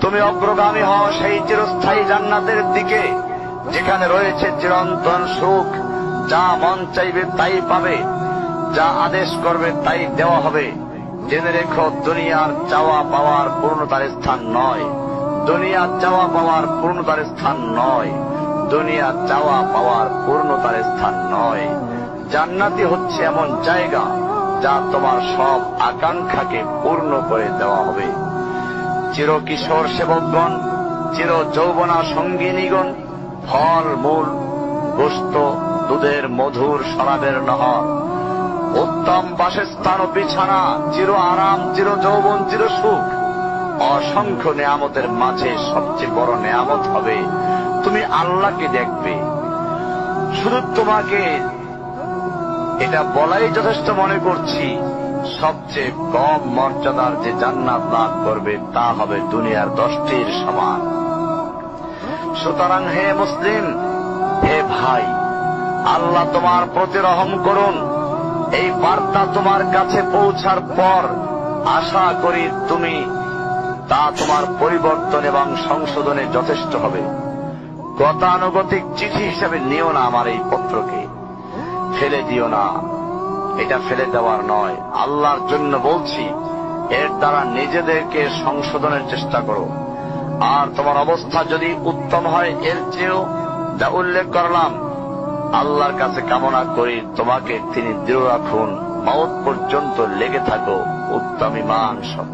তুমি অগ্রগামী হও সেই চিরস্থায়ী জান্নাতের দিকে, যেখানে রয়েছে চিরন্তন সুখ। যা মন চাইবে তাই পাবে, যা আদেশ করবে তাই দেওয়া হবে। জেনে রেখো, দুনিয়ার চাওয়া পাওয়ার পূর্ণতার স্থান নয়, দুনিয়ার চাওয়া পাওয়ার পূর্ণতার স্থান নয়, দুনিয়ার চাওয়া পাওয়ার পূর্ণতার স্থান নয়। জান্নাতি হচ্ছে এমন জায়গা যা তোমার সব আকাঙ্ক্ষাকে পূর্ণ করে দেওয়া হবে। চির কিশোর সেবকগণ, চির যৌবনা সঙ্গিনীগণ, ফল মূল, গোশত, দুধের মধুর শরাবের নহর, উত্তম বাসস্থান ও বিছানা, চির আরাম, চির যৌবন, চির সুখ, অসংখ্য নেয়ামতের মাঝে সবচেয়ে বড় নেয়ামত হবে তুমি আল্লাহকে দেখবে। শুধু তোমাকে এটা বলাই যথেষ্ট মনে করছি, সবচেয়ে কম মর্যাদার যে জান্নাত লাভ করবে তা হবে দুনিয়ার 10টির সমান। সুতরাং হে মুসলিম, হে ভাই, আল্লাহ তোমার প্রতি রহম করুন। এই বার্তা তোমার কাছে পৌঁছার পর আশা করি তুমি তা তোমার পরিবর্তন এবং সংশোধনে যথেষ্ট হবে। গতানুগতিক চিঠি হিসেবে নিও না আমার এই পত্রকে, ফেলে দিও না। এটা ফেলে দেওয়ার নয়, আল্লাহর জন্য বলছি। এর দ্বারা নিজেদেরকে সংশোধনের চেষ্টা করো। আর তোমার অবস্থা যদি উত্তম হয় এর চেয়েও, যা উল্লেখ করলাম, আল্লাহর কাছে কামনা করি তোমাকে তিনি দৃঢ় রাখুন, মওত পর্যন্ত লেগে থাকো উত্তম ঈমান সহ।